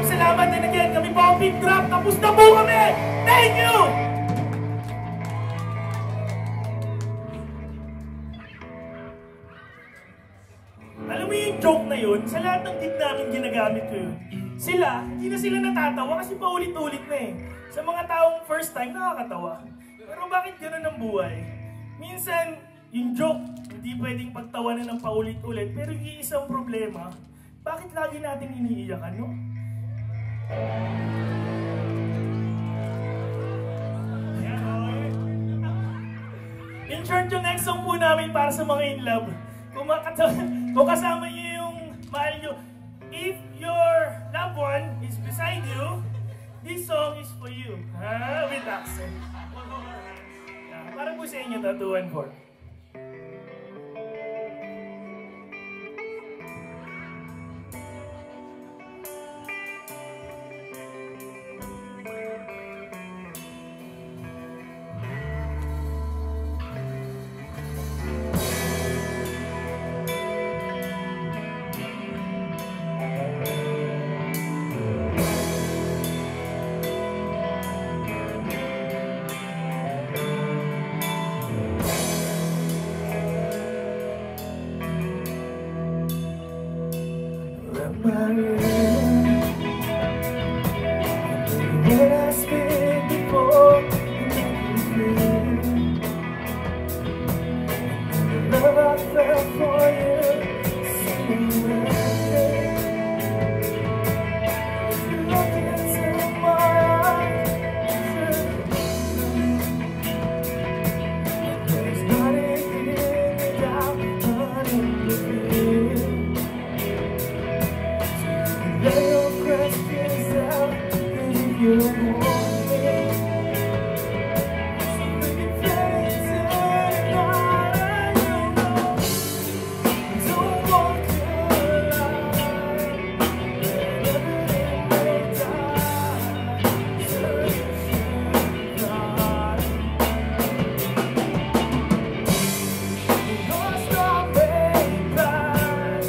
salamat and again, kami po ang Pink Drop. Tapos na po kami! Thank you! Alam mo yung joke na yun, sa lahat ng gig namin ginagamit ko yun. Sila, hindi na sila natatawa kasi paulit-ulit na eh. Sa mga taong first time, nakakatawa. Pero bakit gano'n ang buhay? Minsan, yung joke, hindi pwedeng pagtawanan ng paulit-ulit. Pero yung isang problema, bakit lagi natin iniiyakan, no? In short, yung next song po namin para sa mga in love. Kung kasama niyo yung mahal niyo, if your loved one is beside you, this song is for you. Ha? With accent. Para po sa inyo, 2 and 4. When I speak before, you make me feel the love I felt for you. Look into my eyes, there's not anything doubt, not in the fear. Lay your questions out, and if you want me, so we can fade into the night. And you know, don't walk the line, let everything may die, so you should die. Your star may pass,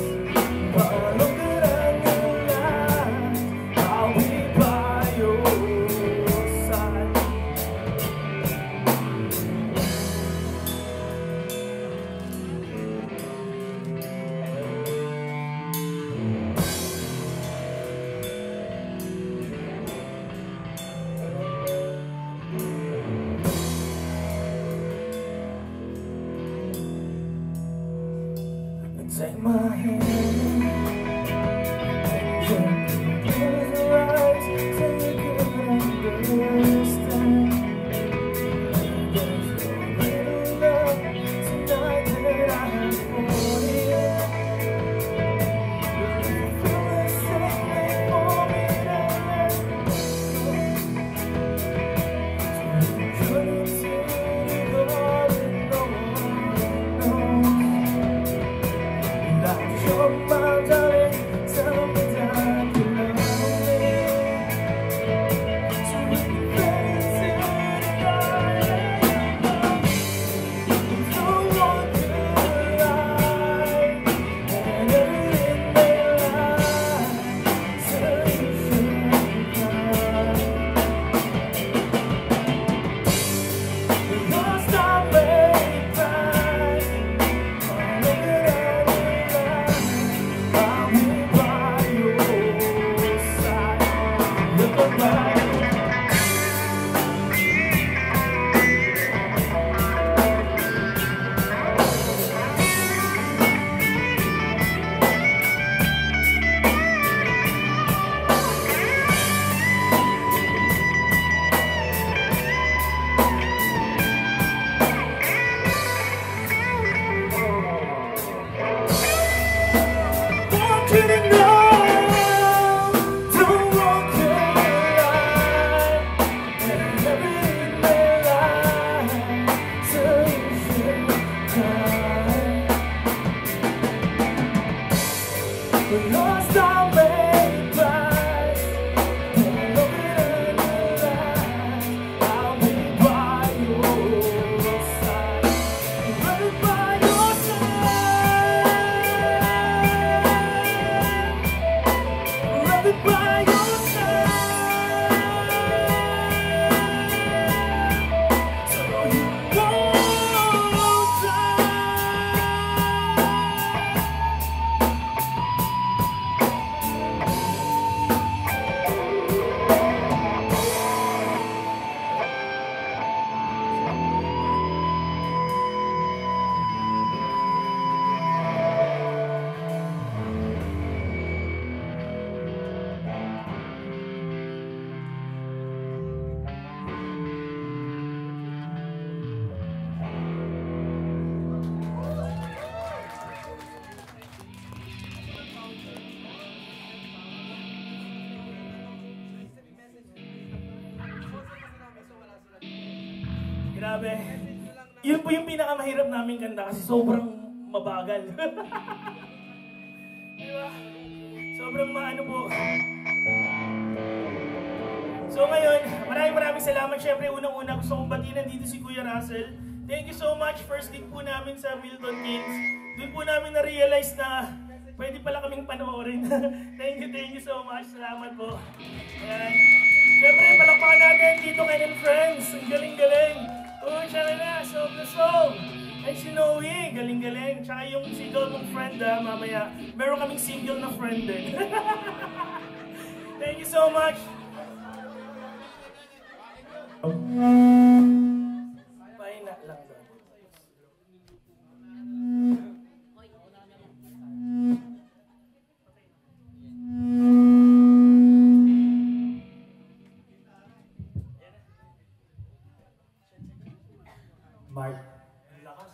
but look at I'll be by your side. Take my hand. Close your eyes so you can understand. There's no greater love tonight that I have for you. If you feel the same way for me tonight, so turn into the garden, no one knows. Like you're my darling, tell me that you Grabe. Yun po yung pinakamahirap namin kanta kasi sobrang mabagal. Diba? Sobrang maano po. So ngayon, maraming salamat. Siyempre, unang-una gusto kong batiin dito si Kuya Russell. Thank you so much. First gig po namin sa Milton Keynes. Doon po namin na-realize na pwede pala kaming panoorin. Thank you so much. Salamat po. Ayan. Siyempre, palakpakan natin dito kay and Friends. Ang galing-galing. Oh, siya na, Song na Song. Ay, si Noe, galing-galing. Tsaka yung single ng friend, mamaya. Meron kaming single na friend din. Thank you so much. Pahina lang doon. Mark. Ang lakas.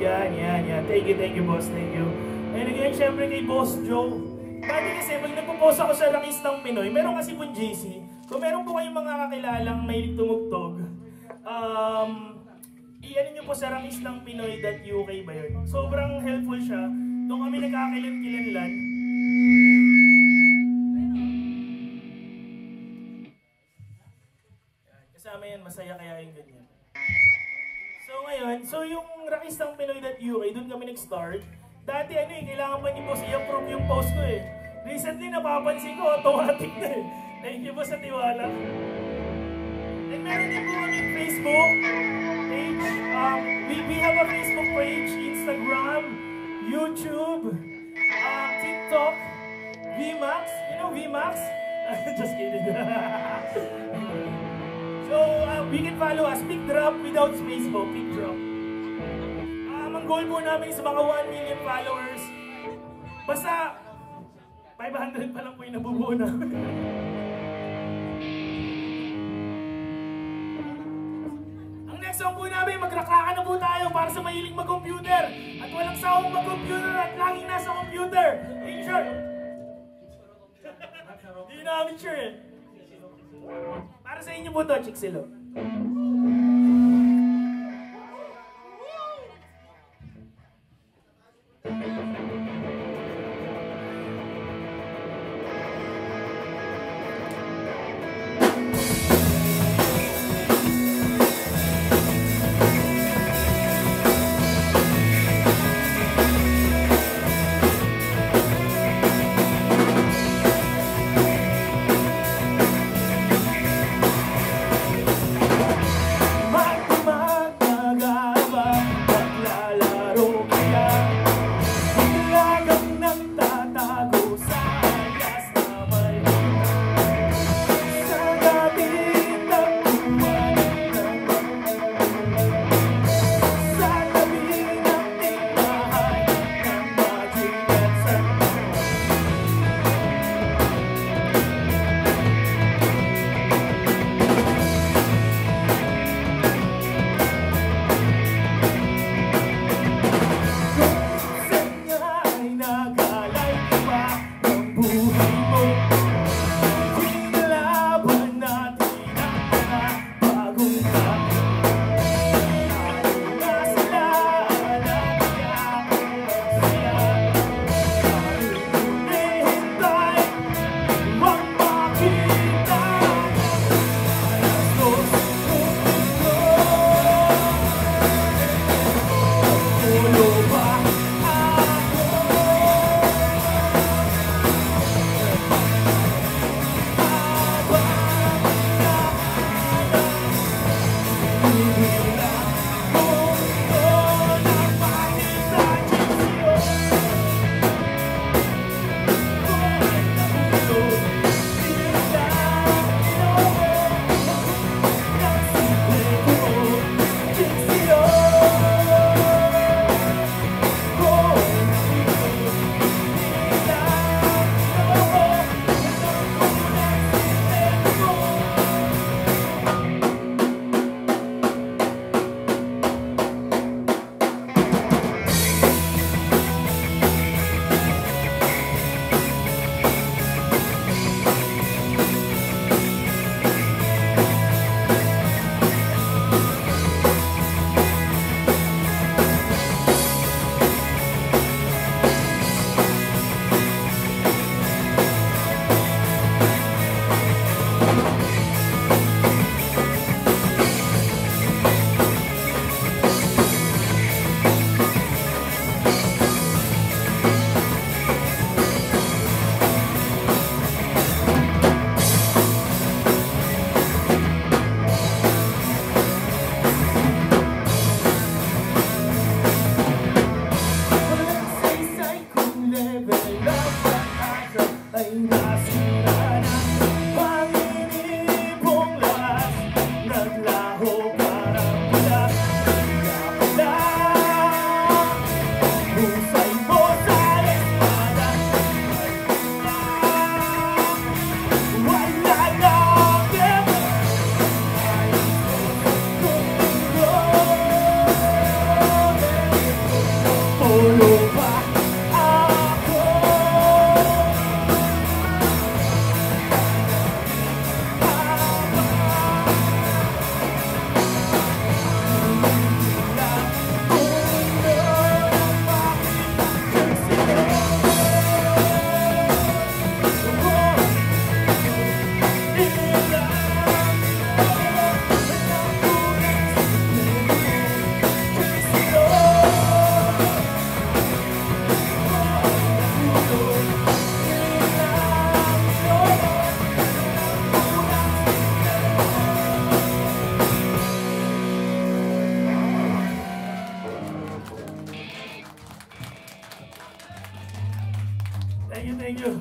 Yan. Thank you, boss. Thank you. And again, syempre kay Boss Joe. Dati kasi, pag nagpo-post ako sa Rakistang Pinoy, meron kasi po JC. Kung meron po kayong mga kakilalang mahilig tumugtog, i-ano nyo po sa rakistangpinoy.uk ba yun? Sobrang helpful siya. Doon kami nagkakakilan-kilanlan. Kasama yan, masaya kaya yung ganyan. So ngayon, yung rakistangpinoy.uk, doon kami nag-start. Dati kailangan pa ni boss i-approve yung post ko eh. Recently napapansin ko, automatic na eh. Thank you po sa tiwala. And meron din po kami Facebook page. We have a Facebook page, Instagram, YouTube, TikTok, VMAX. You know VMAX? Just kidding. So, we can follow us. Pick Drop without space po. Pick Drop. Ang goal po namin is mga 1 million followers. Basta, 500 pa lang po yung nabubuo namin. Ang next song po namin, magrakraka na po tayo para sa mahilig mag-computer. At walang sawang mag-computer at laging nasa computer. In short. Hindi namin sure eh. Para sa inyo po to, Chicksilo. Thank you, thank you.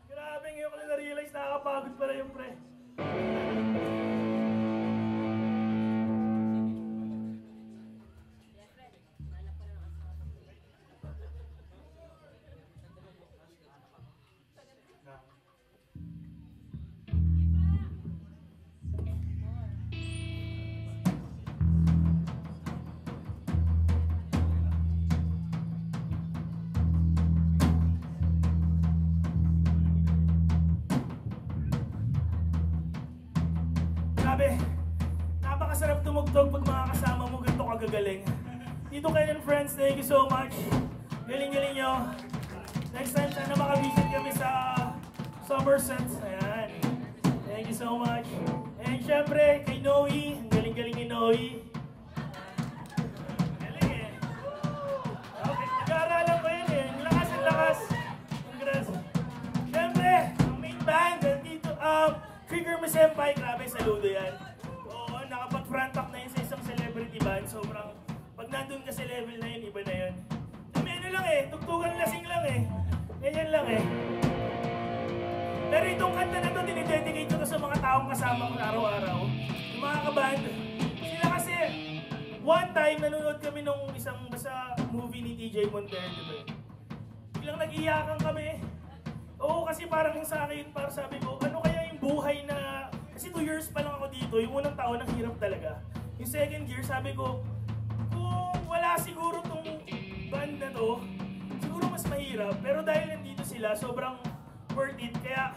Grabe, ngayon ko na na-realize nakakapagod pala yung pre. Grabe, napakasarap tumugtog pag mga kasama mo ganito kagagaling. Tito Ken and friends, thank you so much. Galing-galing nyo. Next time, sana makabisit kami sa Somerset. Ayan. Thank you so much. And syempre, kay Noe. Ang galing-galing ni Noe. Galing eh. Okay, nag-aaralan ko yan eh. Ang lakas, ang lakas. Congrats. Syempre, ang main band, dito, Trigger Me Senpai, grabe, saludo yan. Oo, nakapag-front up na yun sa isang celebrity band. Sobrang, pag nandun ka sa level na yun, iba na yun. May ano lang eh, tugtugan lasing lang eh. Ganyan lang eh. Pero itong kanta na to, dinidedicate ko to sa mga taong kasama ko araw-araw. Yung mga kaband. Sila kasi, one time, nanonood kami nung isang basta movie ni TJ Montero, diba? Biglang nag-iyakan kami. Oo, kasi parang sa akin, parang sabi ko, ano kaya yung buhay na... Kasi 2 years pa lang ako dito, yung unang taon, ang hirap talaga. Yung second year, sabi ko, kung wala siguro tong band na to, siguro mas mahirap. Pero dahil nandito sila, sobrang worth it. Kaya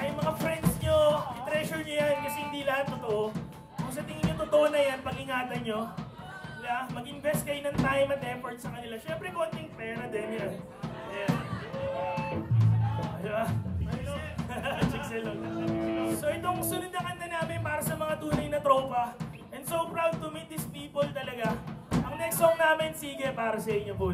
yung mga friends nyo, i-treasure nyo yan kasi hindi lahat totoo. Kung sa tingin nyo totoo na yan, pag-ingatan nyo. Yeah, mag-invest kayo ng time at effort sa kanila. Siyempre, konting pera din yan. So itong sunod na kanta namin para sa mga tunay na tropa. And so proud to meet these people talaga. Ang next song namin, sige, para sa inyo po.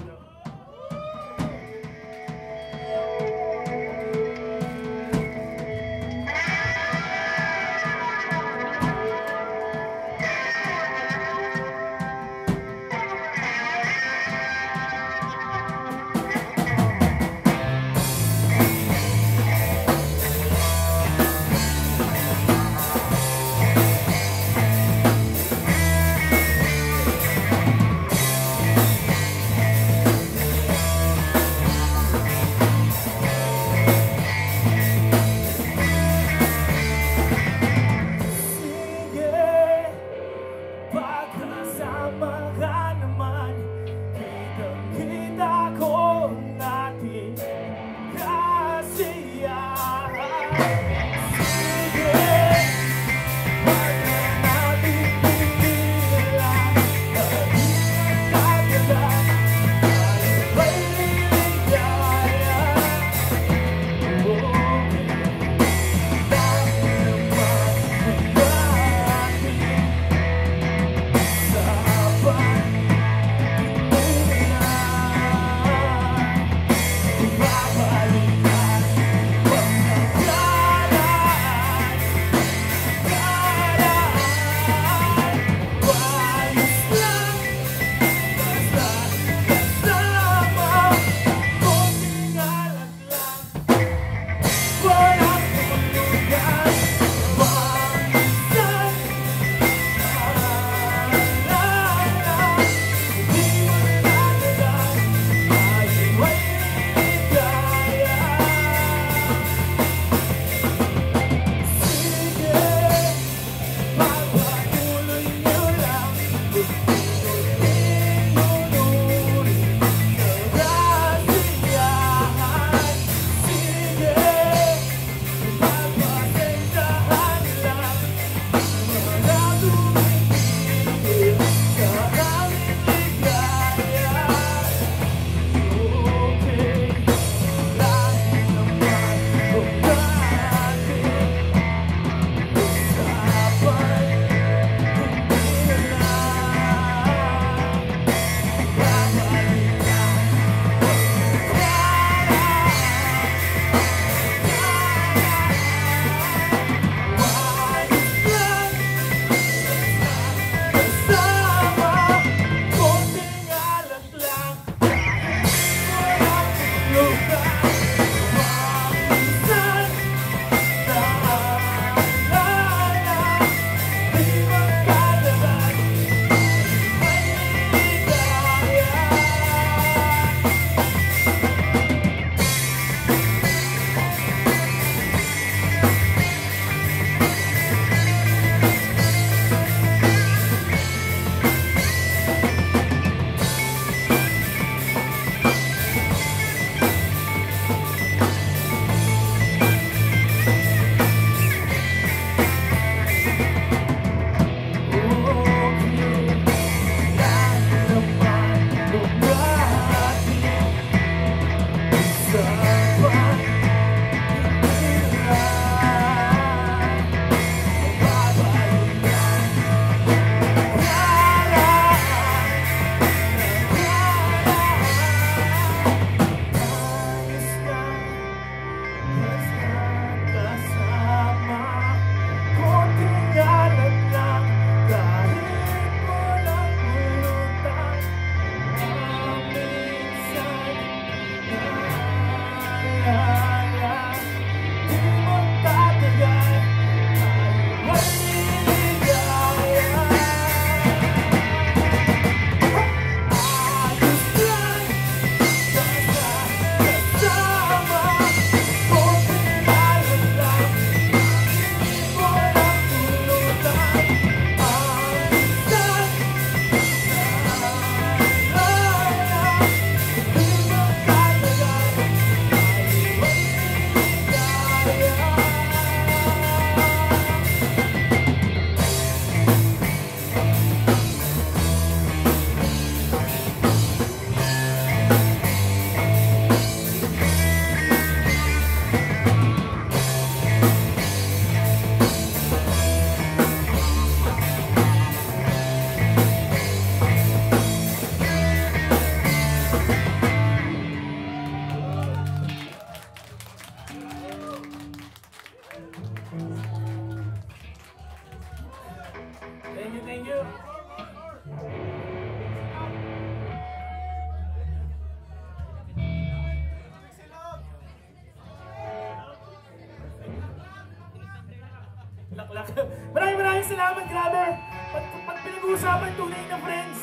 Thank you, thank you. Laklak. Maraming salamat, grabe. Pag pinag-uusapan tunay na friends.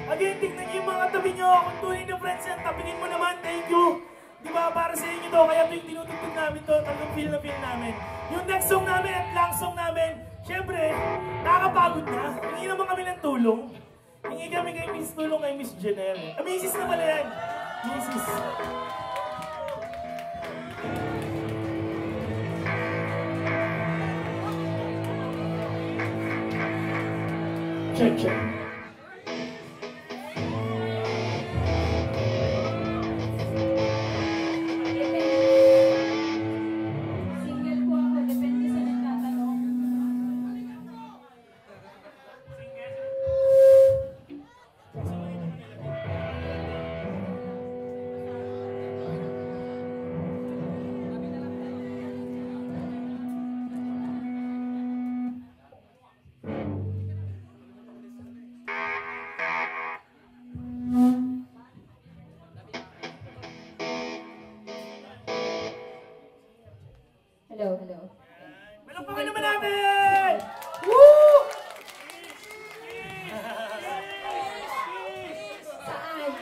Again, tignan niyo yung mga tabi niyo. Kung tunay na friends yan, tapingin mo naman. Thank you. Di ba, para sa inyo to, kaya ito yung tinutugtog namin to, talagang feel na feel namin. Yung next song namin at last song namin, syempre, nakakapagod na. Hingi naman kami ng tulong. Hingi kami kay Miss Tulong, kay Miss Janelle. Mrs. na pala yan. Mrs. Check, check. Hello, hello. Malakpakan naman natin! Woo! Saan?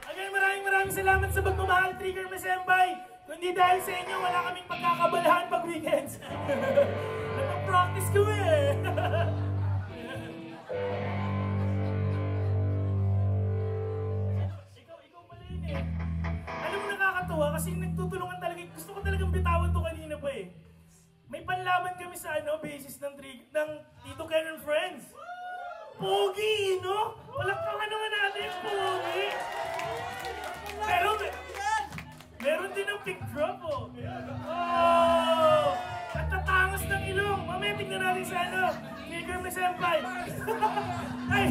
Again, maraming salamat sa pagmamahal, Trigger Mesembay. Kundi dahil sa inyo, wala kaming pagkakabalahan pag weekends. Nag-practice kami eh. ikaw pala yun eh. Alam mo, nakakatawa kasi nagtutulungan talaga. Gusto ko talagang bitawan to kanina pa eh. May panlaban kami sa basis ng Tito Ken and Friends. Pogi, no? Palakpakan naman natin, Pogi. Pero meron din ng pick drop, oh. Oh! At tatangos ng ilong. Mamaya tignan natin sa Trigger Mesembay. Ay!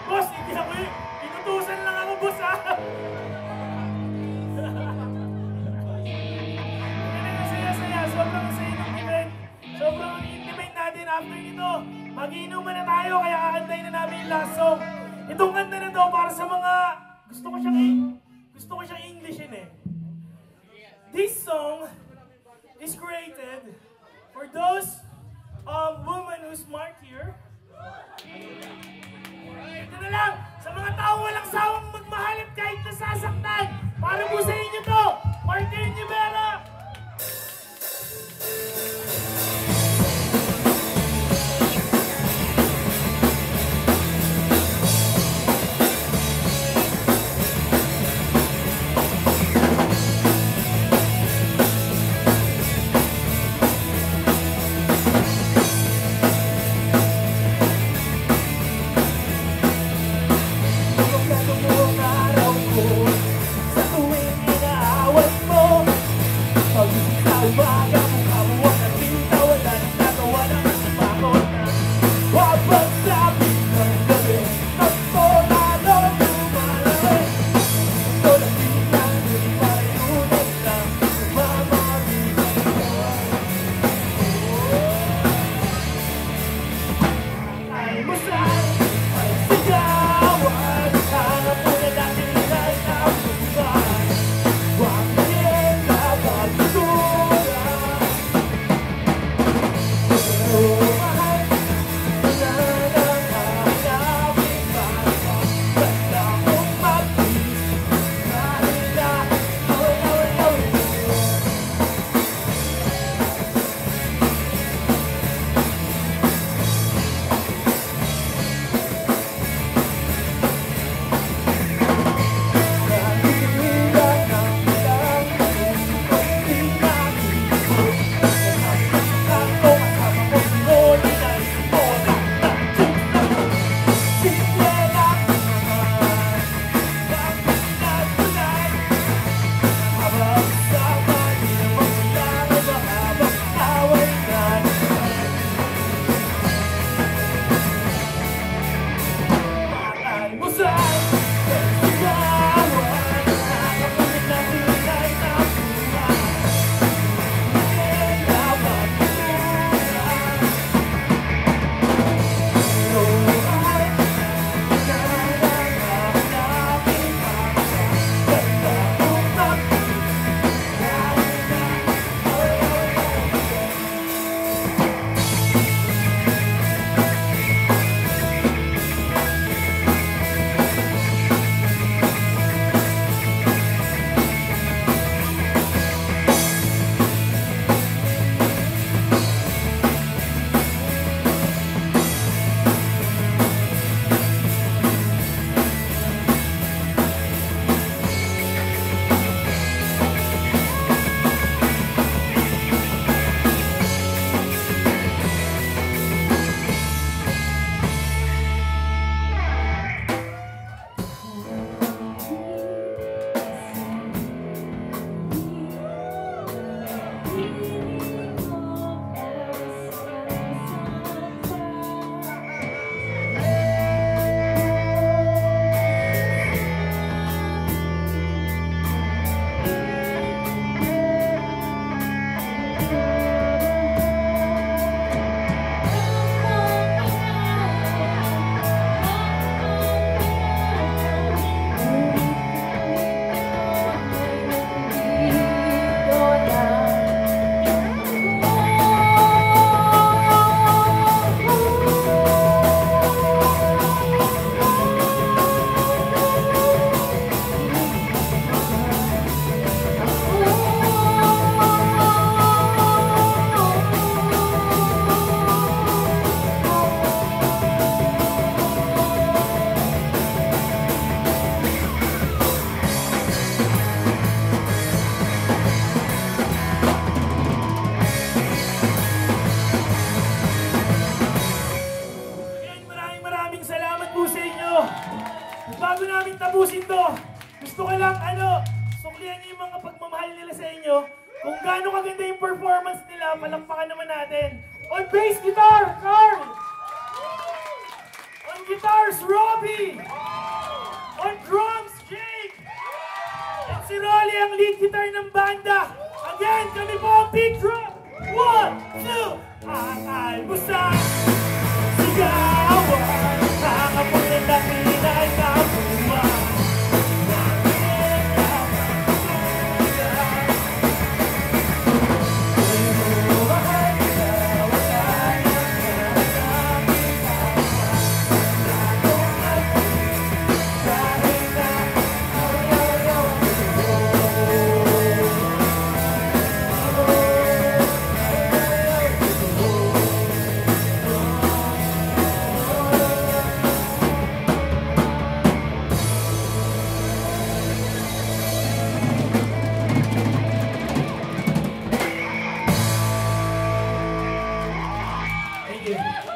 Boss, hindi ako eh. Inutusan lang ako, boss, ha? Saya. Sobrang saya ng event. Sobrang intimate natin after nito. Mag-iinuman na tayo, kaya kakantayin na namin yung last song. Itong kanta na to para sa mga gusto ko siyang Englishin eh. This song is created for those women who's smart here. Ito na lang, sa mga tao walang sawang magmahal at kahit nasasaktan. Para po sa inyo to, Martin Rivera. lang, suklihan niyo yung mga pagmamahal nila sa inyo. Kung gaano kaganda yung performance nila, palakpakan naman natin. On bass guitar, Carl! On guitars, Robbie! On drums, Jake! At si Rolly ang lead guitar ng banda. Again, kami po ang big drum. 1, 2, ang almusal, sigawan, ang apos ng dakina ay kapuan. Thank you.